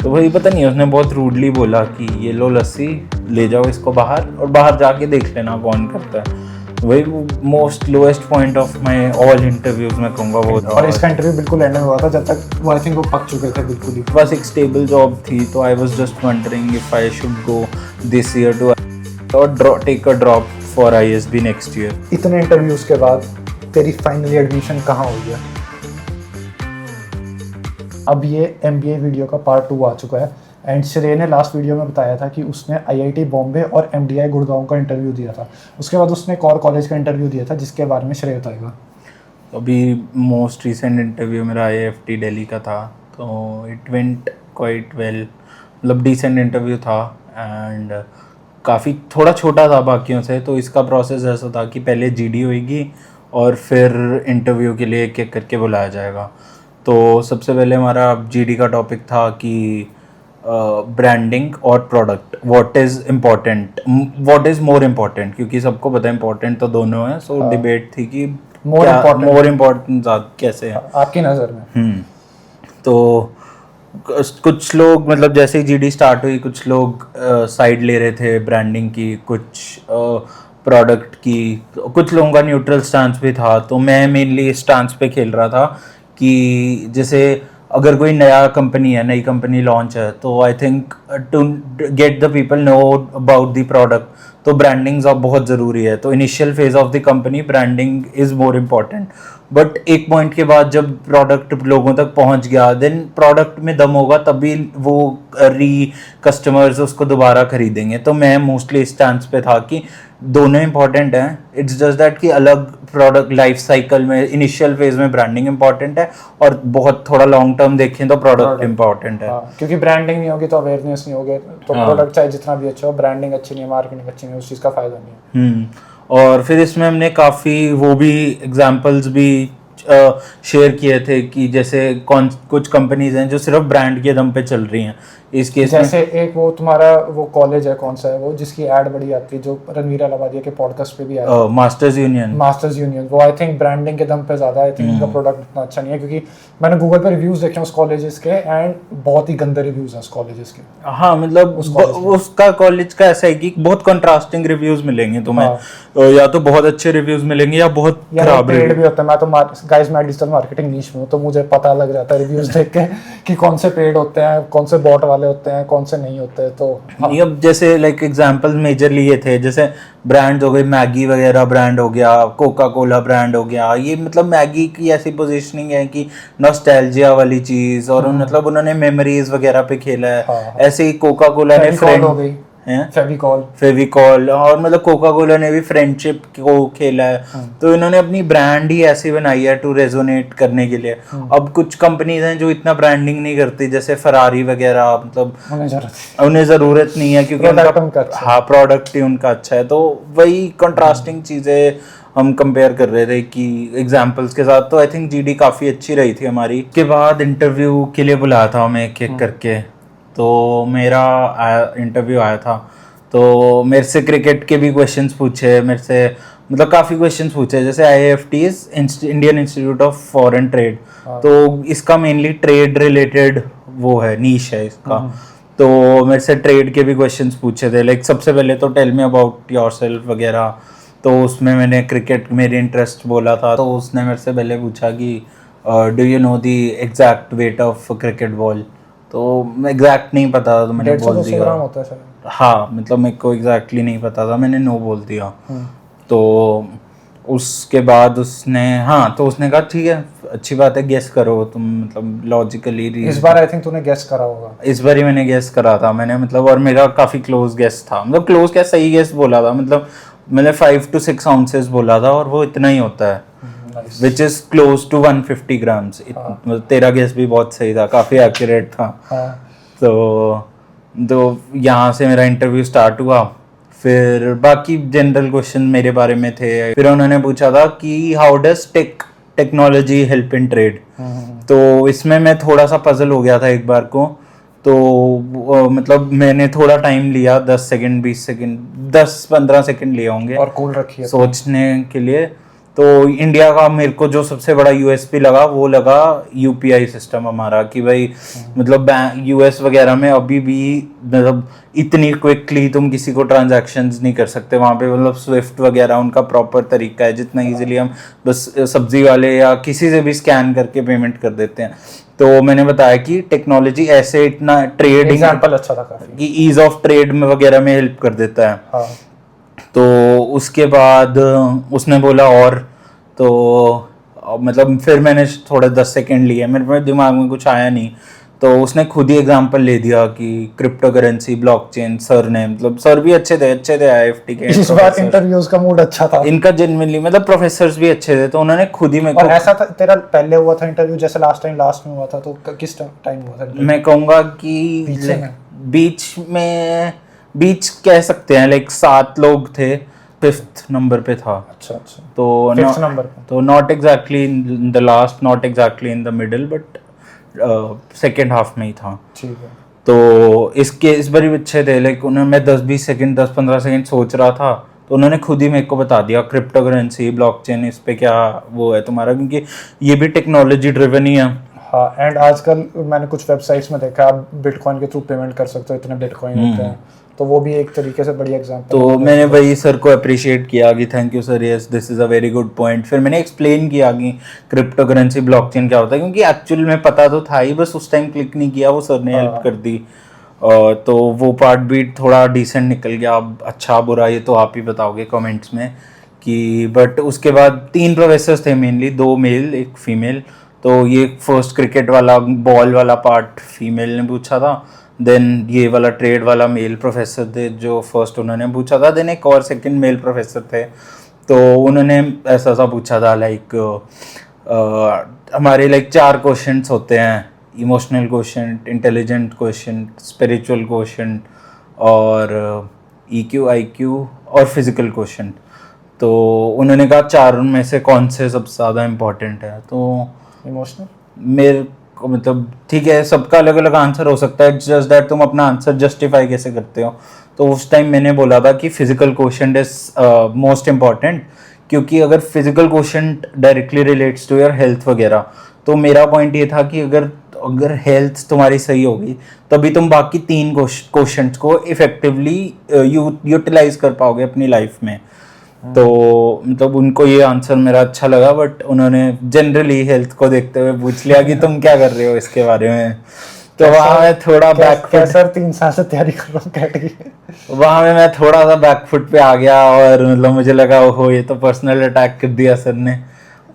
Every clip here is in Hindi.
तो वही पता नहीं उसने बहुत रूडली बोला कि ये लो लस्सी, ले जाओ इसको बाहर और बाहर जाके देख लेना कौन करता है। वही most lowest point of my all interviews में कहूँगा वो था। और इसका इंटरव्यू बिल्कुल एंड में हुआ था जब तक वो आई थिंक वो पक चुके थे बिल्कुल ही। बस एक स्टेबल जॉब थी, तो I was just wondering if I should go this year too और take a drop for ISB next year. इतने इंटरव्यूज के बाद तेरी फाइनली एडमिशन कहाँ हो गया? अब ये MBA वीडियो का पार्ट 2 आ चुका है एंड श्रेय ने लास्ट वीडियो में बताया था कि उसने IIT बॉम्बे और MDI गुड़गांव का इंटरव्यू दिया था। उसके बाद उसने एक और कॉलेज का इंटरव्यू दिया था जिसके बारे में श्रेय बताएगा। अभी मोस्ट रिसेंट इंटरव्यू मेरा IIFT दिल्ली का था, तो इट वेंट क्वाइट वेल, मतलब डिसेंट इंटरव्यू था एंड काफ़ी थोड़ा छोटा था बाकियों से। तो इसका प्रोसेस ऐसा था कि पहले GD होएगी और फिर इंटरव्यू के लिए एक एक करके बुलाया जाएगा। तो सबसे पहले हमारा GD का टॉपिक था कि ब्रांडिंग और product, what is important, what is more important, क्योंकि सबको पता है इम्पोर्टेंट तो दोनों है। सो डिबेट थी कि मोर इम्पोर्टेंट कैसे है आपकी नज़र में। तो कुछ लोग मतलब जैसे ही GD स्टार्ट हुई कुछ लोग साइड ले रहे थे ब्रांडिंग की, कुछ प्रोडक्ट की, कुछ लोगों का न्यूट्रल स्टांस भी था। तो मैं मेनली स्टांस पे खेल रहा था कि जैसे अगर कोई नया कंपनी है, नई कंपनी लॉन्च है, तो I think to get the people know about the product, तो ब्रांडिंग बहुत ज़रूरी है। तो initial phase of the company branding is more important, but एक पॉइंट के बाद जब प्रोडक्ट लोगों तक पहुंच गया, देन प्रोडक्ट में दम होगा तभी वो कस्टमर्स उसको दोबारा खरीदेंगे। तो मैं मोस्टली इस स्टैंस पे था कि दोनों इंपॉर्टेंट हैं, इट्स जस्ट दैट कि अलग प्रोडक्ट लाइफ साइकिल में इनिशियल फेज में ब्रांडिंग इंपॉर्टेंट है और बहुत थोड़ा लॉन्ग टर्म देखें तो प्रोडक्ट इंपॉर्टेंट है। क्योंकि ब्रांडिंग नहीं होगी तो अवेयरनेस नहीं होगी, तो प्रोडक्ट चाहे जितना भी अच्छा हो, ब्रांडिंग अच्छी नहीं है, मार्केटिंग अच्छी नहीं है, उस चीज़ का फायदा नहीं है। और फिर इसमें हमने काफ़ी वो भी एग्जांपल्स भी शेयर किए थे कि जैसे कुछ कंपनीज हैं जो सिर्फ ब्रांड के दम पे चल रही हैं। इस केस जैसे एक वो तुम्हारा वो कॉलेज है, कौन सा है वो जिसकी ऐड बड़ी आती है, जो रणवीर अलाहाबादिया के पॉडकास्ट पे भी आया है, मास्टर्स यूनियन। वो आई थिंक ब्रांडिंग के दम पे ज़्यादा, आई थिंक उनका प्रोडक्ट इतना अच्छा नहीं है, क्योंकि मैंने गूगल पे रिव्यूज़ देखे उस कॉलेजेस के एंड बहुत ही गंदे रिव्यूज़ हैं उस कॉलेजेस के। हाँ, मतलब उसका कॉलेज का ऐसा है कि बहुत कंट्रास्टिंग रिव्यूज़ मिलेंगे तुम्हें, या तो बहुत अच्छे रिव्यूज़ मिलेंगे या बहुत खराब पेड भी होता है। मैं तो गाइस मैं डिजिटल मार्केटिंग नीश में हूँ, तो मुझे पता लग जाता है रिव्यूज़ देख के कि कौन से पेड होते हैं, कौन से बॉट वाले होते हैं, कौन से नहीं होते। तो अब जैसे लाइक एग्जांपल मेजरली ये थे, जैसे ब्रांड्स हो गए, मैगी वगैरह ब्रांड हो गया, कोका कोला ब्रांड हो गया। ये मतलब मैगी की ऐसी पोजीशनिंग है कि नॉस्टैल्जिया वाली चीज़, और मतलब उन्होंने मेमोरीज वगैरह पे खेला है। ऐसे ही कोका कोला ने फ्रेंड हो गई, फेविकॉल, और मतलब कोका कोला ने भी फ्रेंडशिप को खेला है। तो इन्होंने अपनी ब्रांड ही ऐसी बनाई है टू रेजोनेट करने के लिए। अब कुछ कंपनीज हैं जो इतना ब्रांडिंग नहीं करती, जैसे फरारी वगैरह, मतलब उन्हें ज़रूरत नहीं है क्योंकि उनका प्रोडक्ट ही उनका अच्छा है। तो वही कंट्रास्टिंग चीज़ें हम कंपेयर कर रहे थे कि एग्जाम्पल्स के साथ। तो आई थिंक GD काफ़ी अच्छी रही थी हमारी। उसके बाद इंटरव्यू के लिए बुलाया था हमें एक एक करके, तो मेरा इंटरव्यू आया था। तो मेरे से क्रिकेट के भी क्वेश्चंस पूछे, मेरे से मतलब काफ़ी क्वेश्चंस पूछे। जैसे IIFT Indian institute of foreign trade, तो इसका मेनली ट्रेड रिलेटेड वो है, नीश है इसका। तो मेरे से ट्रेड के भी क्वेश्चंस पूछे थे, लाइक सबसे पहले तो टेल मी अबाउट योरसेल्फ वगैरह। तो उसमें मैंने क्रिकेट मेरी इंटरेस्ट बोला था, तो उसने मेरे से पहले पूछा कि do you know the exact weight of cricket ball. तो एग्जैक्ट नहीं पता, तो मैंने बोल दिया हाँ, मतलब मेरे को एग्जैक्टली नहीं पता था, मैंने नो बोल दिया। तो उसके बाद उसने कहा ठीक है, अच्छी बात है, गेस करो तुम, मतलब लॉजिकली। इस बार आई थिंक तूने गेस करा होगा। इस बार ही मैंने गेस करा था मैंने, मतलब, और मेरा काफ़ी क्लोज गेस था, मतलब क्लोज क्या, सही गेस बोला था। मतलब मैंने 5 to 6 ounces बोला था, और वो इतना ही होता है, which is close to 150 grams। तेरा गेस भी बहुत सही था, काफ़ी एक्यूरेट था। तो यहाँ से मेरा इंटरव्यू स्टार्ट हुआ। फिर बाकी जनरल क्वेश्चन मेरे बारे में थे। फिर उन्होंने पूछा था कि how does technology help in trade. तो इसमें मैं थोड़ा सा पजल हो गया था एक बार को। तो मतलब मैंने थोड़ा टाइम लिया, 10 सेकंड 20 सेकंड 10-15 सेकंड लिए होंगे, और कूल रखिए सोचने के लिए। तो इंडिया का मेरे को जो सबसे बड़ा यूएसपी लगा वो लगा यूपीआई सिस्टम हमारा, कि भाई मतलब यूएस वगैरह में अभी भी मतलब इतनी क्विकली तुम किसी को ट्रांजैक्शंस नहीं कर सकते वहाँ पे, मतलब स्विफ्ट वगैरह उनका प्रॉपर तरीका है, जितना इजीली हम बस सब्जी वाले या किसी से भी स्कैन करके पेमेंट कर देते हैं। तो मैंने बताया कि टेक्नोलॉजी ऐसे इतना ट्रेडिंग एग्जांपल अच्छा था काफी, कि ईज ऑफ ट्रेड में वगैरह में हेल्प कर देता है। हाँ। तो उसके बाद उसने बोला और, तो मतलब फिर मैंने थोड़े 10 सेकंड लिए, मेरे दिमाग में कुछ आया नहीं, तो उसने खुद ही एग्जांपल ले दिया कि क्रिप्टो करेंसी, ब्लॉकचेन। सर ने मतलब सर भी अच्छे थे आईएफटी के। इस बार इंटरव्यूज का मूड अच्छा था इनका जेन्युइनली, मतलब प्रोफेसर्स भी अच्छे थे, तो उन्होंने खुद ही मेरे को। और ऐसा था तेरा पहले हुआ था इंटरव्यू जैसे लास्ट में हुआ था, तो किस टाइम हुआ था? मैं कहूँगा कि बीच कह सकते हैं, लाइक 7 लोग थे, 5th नंबर पे था। अच्छा तो 5th नंबर पे, तो not exactly in the last, not exactly in the middle, but second half में ही था। ठीक है। तो इस बार भी अच्छे थे, लाइक उन्होंने, मैं 10-20 सेकंड 10-15 सेकंड सोच रहा था, तो उन्होंने खुद ही मेरे को बता दिया क्रिप्टो करेंसी, ब्लॉकचेन, इस पे क्या वो है तुम्हारा, क्योंकि ये भी टेक्नोलॉजी ड्रिवन ही है। हाँ, एंड आजकल मैंने कुछ वेबसाइट्स में देखा आप बिटकॉइन के थ्रू पेमेंट कर सकते हो, इतने बिटकॉइन होते हैं, तो वो भी एक तरीके से बढ़िया एग्जांपल। तो मैंने वही सर को अप्रिशिएट किया कि thank you sir, yes this is a very good point. फिर मैंने एक्सप्लेन किया कि क्रिप्टो करेंसी, ब्लॉकचेन क्या होता है, क्योंकि एक्चुअल में पता तो था ही, बस उस टाइम क्लिक नहीं किया, वो सर ने हेल्प कर दी। तो वो पार्ट भी थोड़ा डिसेंट निकल गया। अब अच्छा बुरा ये तो आप ही बताओगे कमेंट्स में कि, बट उसके बाद 3 प्रोफेसर्स थे मेनली, 2 मेल 1 फीमेल। तो ये फर्स्ट क्रिकेट वाला बॉल वाला पार्ट फीमेल ने पूछा था, देन ये वाला ट्रेड वाला मेल प्रोफेसर थे जो फर्स्ट उन्होंने पूछा था, देन एक और सेकंड मेल प्रोफेसर थे, तो उन्होंने ऐसा सा पूछा था, लाइक हमारे लाइक 4 क्वेश्चंस होते हैं, emotional question, intelligent question, spiritual question और EQ, IQ और फिजिकल क्वेश्चन। तो उन्होंने कहा 4 में से कौन से सबसे ज़्यादा इम्पोर्टेंट है, तो इमोशनल मेरे को मतलब ठीक है, सबका अलग अलग आंसर हो सकता है, जस्ट दैट तुम अपना आंसर जस्टिफाई कैसे करते हो। तो उस टाइम मैंने बोला था कि physical question is most important, क्योंकि अगर physical question directly relates to your health वगैरह, तो मेरा पॉइंट ये था कि अगर हेल्थ तुम्हारी सही होगी तभी तुम बाकी 3 क्वेश्चंस को इफेक्टिवली यूटिलाइज कर पाओगे अपनी लाइफ में। तो मतलब उनको ये आंसर मेरा अच्छा लगा, बट उन्होंने जनरली हेल्थ को देखते हुए पूछ लिया कि तुम क्या कर रहे हो इसके बारे में। तो वहाँ मैं थोड़ा बैकफुट, सर 3 साल से तैयारी कर रहा हूँ कैटेगरी, वहाँ में मैं थोड़ा सा बैकफुट पे आ गया, और मतलब मुझे लगा ओहो ये तो पर्सनल अटैक कर दिया सर ने,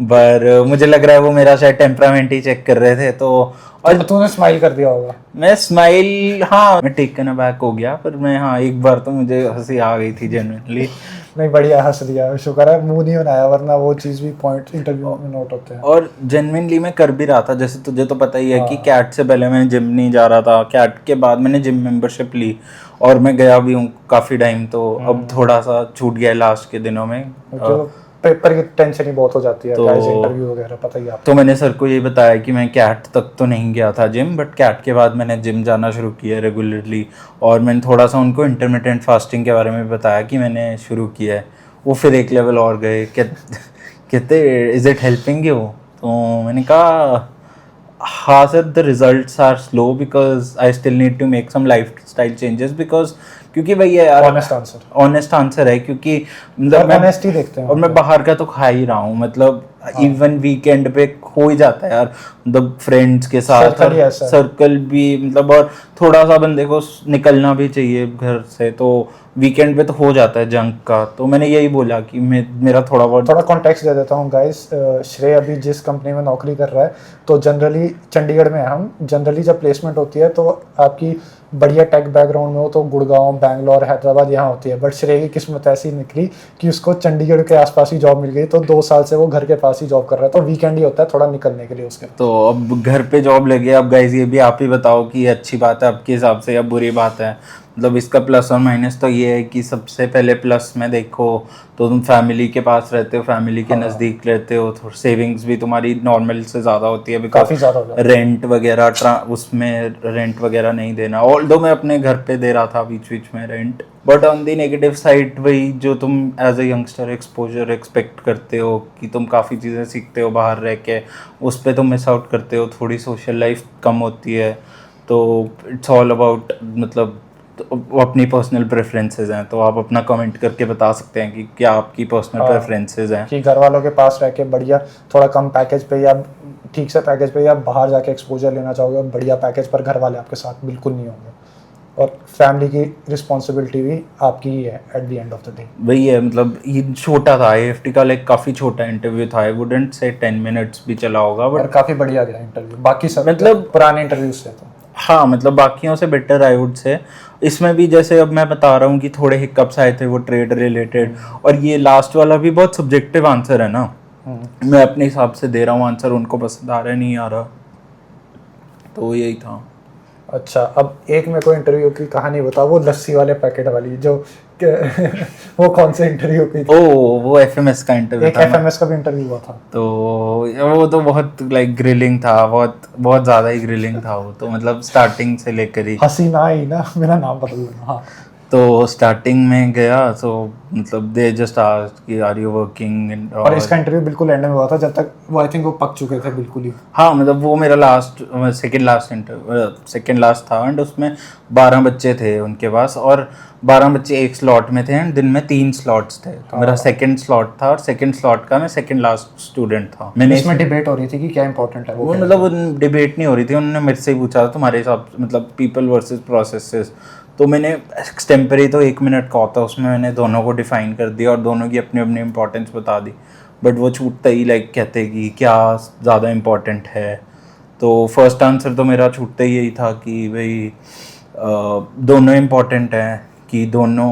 पर मुझे लग रहा है वो मेरा शायद टेम्परामेंट ही चेक कर रहे थे। तो और तूने स्माइल कर दिया होगा। मैं स्माइल, हाँ मैं टेकन अबैक हो गया, पर मैं हाँ एक बार तो मुझे हंसी आ गई थी जेन्युइनली। नहीं बढ़िया हंस दिया, शुक्र है मुंह नहीं बनाया, वरना वो चीज़ भी पॉइंट इंटरव्यू में नोट होते हैं। और जेन्युइनली मैं कर भी रहा था, जैसे तुझे तो पता ही है कि कैट से पहले मैं जिम नहीं जा रहा था, कैट के बाद मैंने जिम मेंबरशिप ली और मैं गया भी हूँ काफ़ी टाइम, तो अब थोड़ा सा छूट गया लास्ट के दिनों में। पेपर की टेंशन ही बहुत हो जाती है, गाइस इंटरव्यू वगैरह पता ही आपको। तो मैंने सर को ये बताया कि मैं कैट तक तो नहीं गया था जिम, बट कैट के बाद मैंने जिम जाना शुरू किया रेगुलरली, और मैंने थोड़ा सा उनको इंटरमिटेंट फास्टिंग के बारे में बताया कि मैंने शुरू किया है। वो फिर एक लेवल और गए, कहते इज इट हेल्पिंग यू, तो मैंने कहा हाँ sir, the results are slow because I still need to make some lifestyle changes, because क्योंकि भैया यार ऑनेस्ट आंसर है, क्योंकि मतलब मैं ऑनेस्टी देखते हैं, और मैं बाहर का तो खा ही रहा हूँ, मतलब इवन वीकेंड पे हो ही जाता है यार, मतलब फ्रेंड्स के साथ सर्कल भी, मतलब और थोड़ा सा बंदे को निकलना भी चाहिए घर से, तो वीकेंड पे तो हो जाता है जंक का। तो मैंने यही बोला कि मेरा थोड़ा कॉन्टेक्स्ट दे देता हूँ गाइस। श्रेय अभी जिस कंपनी में नौकरी कर रहा है, तो जनरली चंडीगढ़ में हम जनरली जब प्लेसमेंट होती है तो आपकी बढ़िया टेक बैकग्राउंड में हो तो गुड़गांव, बैंगलोर, हैदराबाद यहाँ होती है, बट श्रेय की किस्मत ऐसी निकली कि उसको चंडीगढ़ के आसपास ही जॉब मिल गई, तो 2 साल से वो घर के पास ही जॉब कर रहा है, तो वीकेंड ही होता है थोड़ा निकलने के लिए उसके। तो अब घर पे जॉब लगे, अब गाइस ये भी आप ही बताओ कि अच्छी बात है आपके हिसाब से या बुरी बात है, मतलब इसका प्लस और माइनस तो ये है कि सबसे पहले प्लस में देखो तो तुम फैमिली के पास रहते हो, फैमिली के नज़दीक रहते हो, तो सेविंग्स भी तुम्हारी नॉर्मल से ज़्यादा होती है, काफ़ी ज़्यादा हो जाता रेंट वगैरह उसमें रेंट वगैरह नहीं देना, ऑल्दो मैं अपने घर पे दे रहा था बीच बीच में rent. But on the negative side वही जो तुम as a youngster exposure expect करते हो कि तुम काफ़ी चीज़ें सीखते हो बाहर रह के, उस पर तुम मिस आउट करते हो, थोड़ी सोशल लाइफ कम होती है। तो इट्स ऑल अबाउट मतलब तो वो अपनी पर्सनल प्रेफरेंसेस हैं, तो आप अपना कमेंट करके बता सकते हैं कि क्या आपकी पर्सनल प्रेफरेंसेस हैं कि घर वालों के पास रह के बढ़िया थोड़ा कम पैकेज पे या ठीक से पैकेज पे या बाहर जाके एक्सपोजर लेना चाहोगे बढ़िया पैकेज पर, घर वाले आपके साथ बिल्कुल नहीं होंगे, और फैमिली की रिस्पॉन्सिबिलिटी भी आपकी ही है at the end of the day. वही है, मतलब ये छोटा था AFT का, लाइक काफ़ी छोटा इंटरव्यू था, आई वुडंट से 10 मिनट्स भी चला होगा, बट काफ़ी बढ़िया गया इंटरव्यू, बाकी सब मतलब पुराने इंटरव्यूज से तो हाँ मतलब बाकियों से बेटर आई वुड से। इसमें भी जैसे अब मैं बता रहा हूँ कि थोड़े हिकअप्स आए थे वो ट्रेड रिलेटेड, और ये लास्ट वाला भी बहुत सब्जेक्टिव आंसर है ना, मैं अपने हिसाब से दे रहा हूँ आंसर, उनको पसंद आ रहा है नहीं आ रहा, तो यही था। अच्छा, अब एक मेरे को इंटरव्यू की कहानी बताओ, वो लस्सी वाले पैकेट वाली जो वो कौन से इंटरव्यू की? वो FMS का इंटरव्यू था, एक FMS का भी इंटरव्यू हुआ था, तो वो तो बहुत लाइक ग्रिलिंग था, बहुत बहुत ज़्यादा ही ग्रिलिंग था वो तो, मतलब स्टार्टिंग से लेकर ही हसीना आई ना, मेरा नाम बदल देना। हाँ, तो स्टार्टिंग में गया तो मतलब दे जस्ट आस्क्ड कि आर यू वर्किंग, और इसका इंटरव्यू बिल्कुल एंड में हुआ था जब तक वो आई थिंक वो पक चुके थे बिल्कुल ही। हाँ मतलब वो मेरा सेकंड लास्ट था, एंड उसमें 12 बच्चे थे उनके पास, और 12 बच्चे एक स्लॉट में थे, एंड दिन में 3 स्लॉट्स थे, तो मेरा सेकंड स्लॉट था, और सेकंड स्लॉट का मैं सेकंड लास्ट स्टूडेंट था। मैंने इसमें डिबेट हो रही थी कि क्या इंपॉर्टेंट है वो मतलब वो डिबेट नहीं हो रही थी, उन्होंने मेरे से ही पूछा तुम्हारे हिसाब मतलब पीपल वर्सेस प्रोसेसेस, तो मैंने एक्सटेम्परी तो 1 मिनट का होता है, उसमें मैंने दोनों को डिफाइन कर दिया और दोनों की अपनी अपनी इंपॉर्टेंस बता दी, बट वो छूटता ही लाइक कहते कि क्या ज़्यादा इम्पोर्टेंट है, तो फर्स्ट आंसर तो मेरा छूटता ही यही था कि भाई दोनों इम्पोर्टेंट हैं, कि दोनों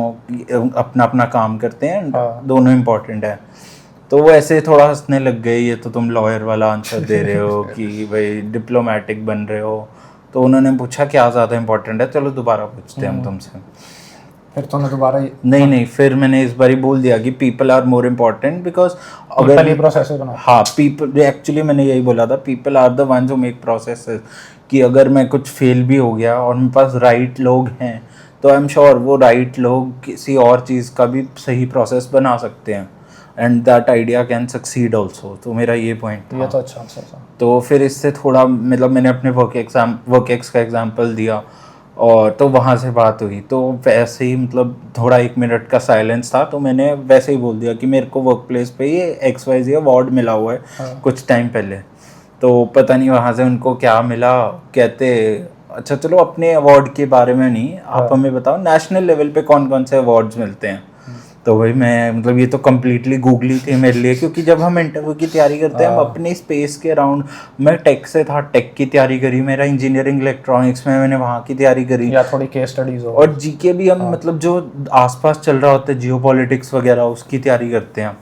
अपना अपना काम करते हैं, दोनों इम्पोर्टेंट है। तो वो ऐसे थोड़ा हंसने लग गए, ये तो तुम लॉयर वाला आंसर दे रहे हो कि भाई डिप्लोमेटिक बन रहे हो, तो उन्होंने पूछा क्या ज़्यादा इम्पोर्टेंट है, चलो दोबारा पूछते हैं हम तुमसे, फिर तुमने दोबारा नहीं फिर मैंने इस बार ही बोल दिया कि people are more important, because अगर प्रोसेस बना, हाँ पीपल, एक्चुअली मैंने यही बोला था, people are the ones who make processes, कि अगर मैं कुछ फेल भी हो गया और मेरे पास राइट लोग हैं तो आई एम श्योर वो राइट लोग किसी और चीज़ का भी सही प्रोसेस बना सकते हैं, and that idea can succeed also, तो मेरा ये पॉइंट था। ये तो अच्छा आंसर था। तो फिर इससे थोड़ा मतलब मैंने अपने वर्क एक्स का एग्जांपल दिया, और तो वहाँ से बात हुई, तो वैसे ही मतलब थोड़ा 1 मिनट का साइलेंस था, तो मैंने वैसे ही बोल दिया कि मेरे को वर्क प्लेस पे ये XYZ अवार्ड मिला हुआ है कुछ टाइम पहले, तो पता नहीं वहाँ से उनको क्या मिला, कहते अच्छा चलो अपने अवार्ड के बारे में नहीं, आप हमें बताओ नेशनल लेवल पे कौन कौन से अवार्ड्स मिलते हैं। तो भाई मैं मतलब ये तो कम्प्लीटली गूगली थी मेरे लिए, क्योंकि जब हम इंटरव्यू की तैयारी करते हैं हम अपने स्पेस के अराउंड, मैं टेक से था, टेक की तैयारी करी, मेरा इंजीनियरिंग इलेक्ट्रॉनिक्स में मैंने वहाँ की तैयारी करी, या थोड़ी केस स्टडीज हो, और जीके भी हम मतलब जो आसपास चल रहा होता है जियोपॉलिटिक्स वगैरह उसकी तैयारी करते हैं।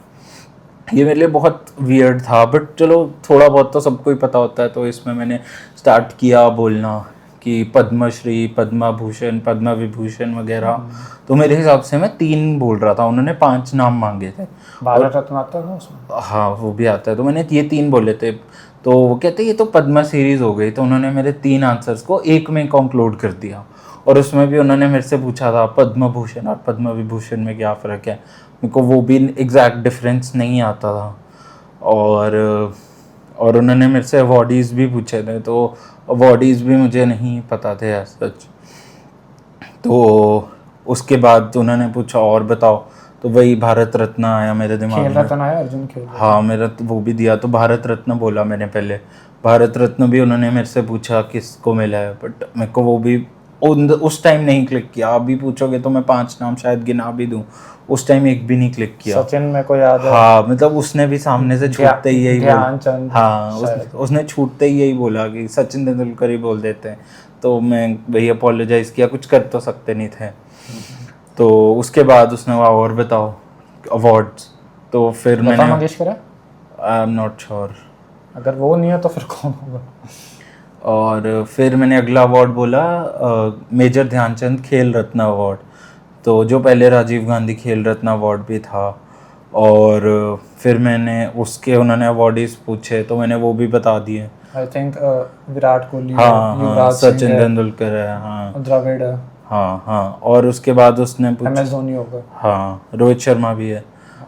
ये मेरे लिए बहुत वियर्ड था, बट चलो थोड़ा बहुत तो सबको ही पता होता है, तो इसमें मैंने स्टार्ट किया बोलना कि पद्मश्री, पद्मा भूषण, पद्मा विभूषण वगैरह, तो मेरे हिसाब से मैं 3 बोल रहा था, उन्होंने 5 नाम मांगे थे, भारत रत्न आता था उसमें, हाँ वो भी आता है, तो मैंने ये 3 बोले थे, तो वो कहते ये तो पद्मा सीरीज हो गई, तो उन्होंने मेरे 3 आंसर्स को एक में कंक्लूड कर दिया, और उसमें भी उन्होंने मेरे से पूछा था पद्म भूषण और पद्म विभूषण में क्या फ़र्क है, मेरे को वो भी एग्जैक्ट डिफरेंस नहीं आता था, और उन्होंने मेरे से अवॉर्डीज़ भी पूछे थे, तो अवॉर्डीज़ भी मुझे नहीं पता थे एज सच। तो उसके बाद उन्होंने पूछा और बताओ, तो वही भारत रत्न आया मेरे दिमाग में, खेल रत्न आया, अर्जुन खेल रत्न, हाँ मेरा तो वो भी दिया, तो भारत रत्न बोला मैंने पहले, भारत रत्न भी उन्होंने मेरे से पूछा किसको मिला है, बट मेरे को वो भी उस टाइम नहीं क्लिक किया, अभी पूछोगे तो मैं 5 नाम शायद गिना भी दूँ, उस टाइम एक भी नहीं क्लिक किया। सचिन मेरे को याद है, हाँ मतलब उसने भी सामने से छूटते ही यही ध्यानचंद, हाँ उसने छूटते ही यही बोला कि सचिन तेंदुलकर ही बोल देते हैं, तो मैं वही अपोलोजाइज़ किया, कुछ कर तो सकते नहीं थे। तो उसके बाद उसने वहाँ और बताओ अवार्ड्स, तो फिर मैंने मंगेशकर है, आई एम नॉट श्योर, अगर वो नहीं है तो फिर कौन होगा? और फिर मैंने अगला अवार्ड बोला मेजर ध्यानचंद खेल रत्न अवार्ड, तो जो पहले राजीव गांधी खेल रत्न अवार्ड भी था। और फिर मैंने उसके उन्होंने अवार्डीज पूछे तो मैंने वो भी बता दिए। आई थिंक विराट कोहली, हाँ हाँ, युवराज सचिन सिंह है, तेंदुलकर है, हाँ द्रविड़ है, हाँ हाँ। और उसके बाद उसने पूछा, MS धोनी होगा, हाँ रोहित शर्मा भी है,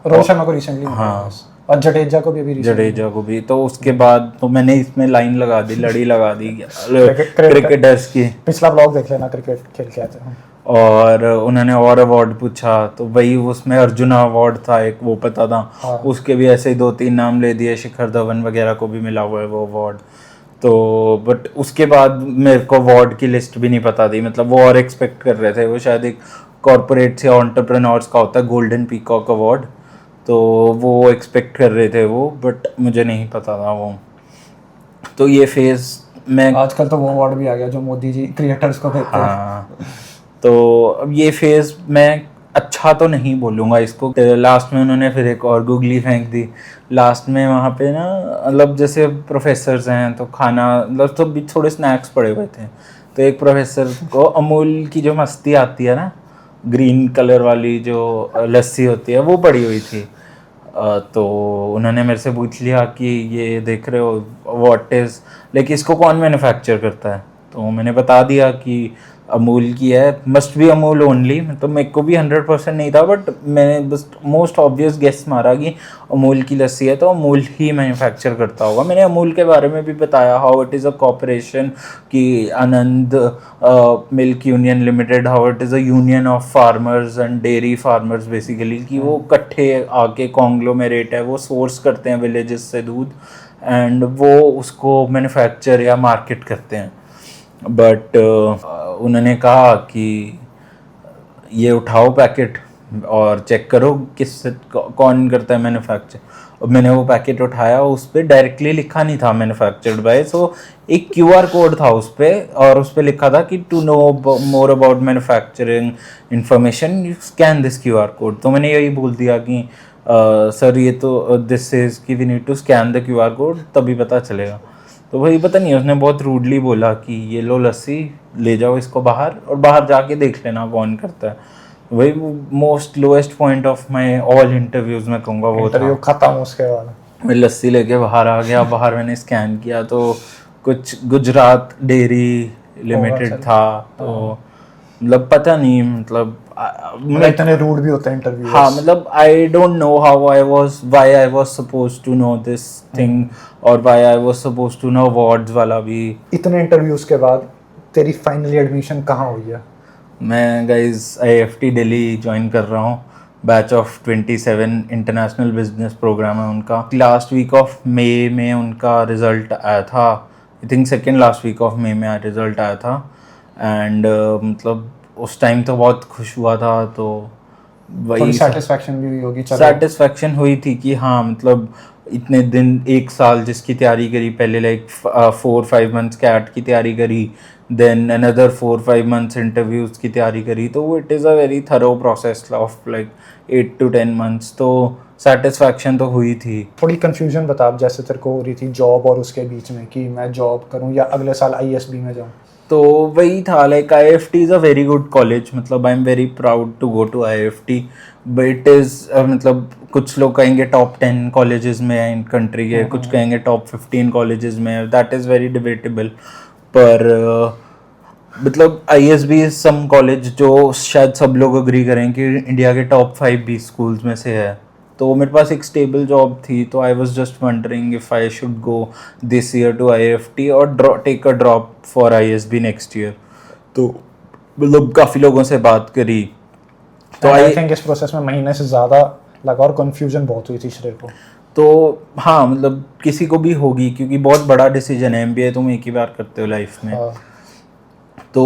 रोहित शर्मा को रिसेंटली, हाँ और जडेजा को भी अभी recently जडेजा को भी। तो उसके बाद तो मैंने इसमें लाइन लगा दी, लड़ी लगा दी क्रिकेट क्रिकेटर्स की। पिछला ब्लॉग देख लेना, क्रिकेट खेल के आते हैं। और उन्होंने और अवार्ड पूछा तो वही उसमें अर्जुना अवार्ड था एक, वो पता था। हाँ। उसके भी ऐसे ही 2-3 नाम ले दिए, शिखर धवन वगैरह को भी मिला हुआ है वो अवार्ड। तो बट उसके बाद मेरे को अवार्ड की लिस्ट भी नहीं पता थी, मतलब वो और एक्सपेक्ट कर रहे थे, वो शायद एक कॉरपोरेट या एंटरप्रेन्योर्स का होता है गोल्डन पीकॉक अवार्ड, तो वो एक्सपेक्ट कर रहे थे वो, बट मुझे नहीं पता था वो। तो ये फेज़ मैं आजकल तो वो अवार्ड भी आ गया जो मोदी जी क्रिएटर्स को देते हैं। हाँ, तो अब ये फेज़ मैं अच्छा तो नहीं बोलूँगा इसको। लास्ट में उन्होंने फिर एक और गुगली फेंक दी लास्ट में वहाँ पे ना, मतलब जैसे प्रोफेसर्स हैं तो खाना, मतलब तो भी थोड़े स्नैक्स पड़े हुए थे, तो एक प्रोफेसर को अमूल की जो मस्ती आती है ना, ग्रीन कलर वाली जो लस्सी होती है वो पड़ी हुई थी। तो उन्होंने मेरे से पूछ लिया कि ये देख रहे हो व्हाट इज़ लाइक इसको कौन मैन्युफैक्चर करता है, तो मैंने बता दिया कि अमूल की है, मस्ट बी अमूल ओनली। मतलब मेरे को भी 100% नहीं था, बट मैंने बस मोस्ट ऑब्वियस गेस मारा कि अमूल की लस्सी है तो अमूल ही मैन्युफैक्चर करता होगा। मैंने अमूल के बारे में भी बताया, how it is a cooperation कि Anand milk union limited, how it is a union of farmers and dairy farmers basically, कि वो इकट्ठे आके कॉन्ग्लोमेरेट है, वो सोर्स करते हैं विलेजेस से दूध एंड वो उसको मैन्युफैक्चर या मार्केट करते हैं। बट उन्होंने कहा कि ये उठाओ पैकेट और चेक करो किस कौन करता है मैन्युफैक्चर। और मैंने वो पैकेट उठाया, उस पर डायरेक्टली लिखा नहीं था मैन्युफैक्चर्ड बाय, सो एक QR कोड था उस पर, और उस पर लिखा था कि to know more about manufacturing information you scan this QR code. तो मैंने यही बोल दिया कि सर ये तो दिस इज़ कि we need to scan the QR code तभी पता चलेगा। तो भाई पता नहीं उसने बहुत रूडली बोला कि ये लो लस्सी, ले जाओ इसको बाहर और बाहर जाके देख लेना कौन करता है। वही most lowest point of my all interviews में कहूँगा वो इंटरव्यू खत्म उसके बाद मैं लस्सी लेके बाहर आ गया। बाहर मैंने स्कैन किया तो कुछ गुजरात डेयरी लिमिटेड था, तो मतलब पता नहीं, मतलब इतने रूड भी होते हैं इंटरव्यू। हाँ मतलब I don't know how I was why I was supposed to know this thing और why I was supposed to know awards वाला भी। इतने इंटरव्यूज के बाद तेरी फाइनली एडमिशन कहाँ हुई है? मैं गाइस IFT दिल्ली ज्वाइन कर रहा हूँ, batch of 27 international business program है उनका। लास्ट वीक ऑफ मई में उनका रिजल्ट आया था, I think second last week of May में रिजल्ट आया था। एंड मतलब उस टाइम तो बहुत खुश हुआ था, तो वही सेटिस्फैक्शन भी हुई होगी। सेटिस्फैक्शन हुई थी कि हाँ मतलब इतने दिन, एक साल जिसकी तैयारी करी पहले, लाइक 4-5 मंथ्स कैट की तैयारी करी, देन अनदर 4-5 मंथ्स इंटरव्यूज की तैयारी करी, तो it is a very thorough process of like 8 to 10 months। तो सेटिस्फैक्शन तो हुई थी। थोड़ी कंफ्यूजन बता, जैसे तेरे को हो रही थी जॉब और उसके बीच में कि मैं जॉब करूं या अगले साल ISB में जाऊं। तो वही था, like IFT is a very good college, मतलब I am very proud to go to IFT, but it is मतलब कुछ लोग कहेंगे टॉप 10 कॉलेजेस में है इन कंट्री के, कुछ कहेंगे टॉप 15 कॉलेजेस में है, दैट इज़ वेरी डिबेटेबल। पर मतलब ISB इज सम कॉलेज जो शायद सब लोग अग्री करें कि इंडिया के टॉप 5 भी स्कूल्स में से है। तो मेरे पास एक स्टेबल जॉब थी, तो I was just wondering if I should go this year to IFT और take a drop for ISB next year. तो मतलब काफ़ी लोगों से बात करी, तो आई थिंक इस प्रोसेस में महीने से ज़्यादा लगा और कन्फ्यूजन बहुत हुई थी श्रेय को। तो हाँ मतलब किसी को भी होगी, क्योंकि बहुत बड़ा डिसीजन है, MBA तुम एक ही बार करते हो लाइफ में। तो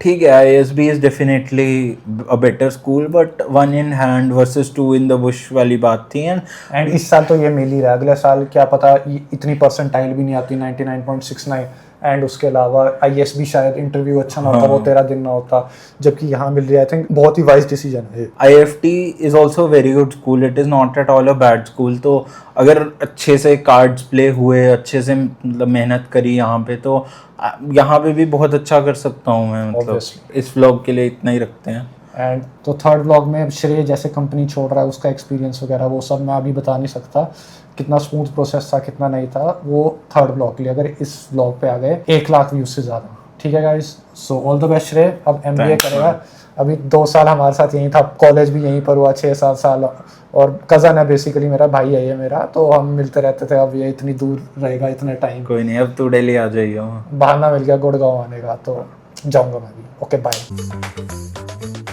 ठीक है, ISB is definitely a better school, but 1 in hand versus 2 in the bush वाली बात थी। एंड इस साल तो ये मिल ही रहा है, अगले साल क्या पता इतनी परसेंटाइल भी नहीं आती, 99.69 एंड उसके अलावा IAS भी शायद इंटरव्यू अच्छा ना होता, वो 13 दिन ना होता, जबकि यहाँ मिल रही है। आई थिंक बहुत ही वाइज डिसीजन है। IFT is also very good school, it is not at all a bad school. तो अगर अच्छे से कार्ड्स प्ले हुए, अच्छे से मतलब मेहनत करी यहाँ पे, तो यहाँ पे भी बहुत अच्छा कर सकता हूँ मैं। मतलब इस व्लॉग के लिए इतना ही रखते हैं। एंड तो थर्ड व्लॉग में श्रेय जैसे कंपनी छोड़ रहा है, उसका एक्सपीरियंस वगैरह वो सब मैं अभी बता नहीं सकता, कितना स्मूथ प्रोसेस था कितना नहीं था, वो थर्ड व्लॉग के लिए। अगर इस व्लॉग पे आ गए 1 लाख व्यूज से ज़्यादा, ठीक है guys. So all the best श्रेय, अब MBA करेगा। अभी 2 साल हमारे साथ यहीं था, कॉलेज भी यहीं पर हुआ 6-7 साल, और कज़न है बेसिकली, मेरा भाई है ये मेरा, तो हम मिलते रहते थे। अब ये इतनी दूर रहेगा इतने टाइम, कोई नहीं, अब तू दिल्ली आ जाइए, बहाना मिल गया गुड़गांव आने का, तो जाऊँगा मैं भी। Okay bye.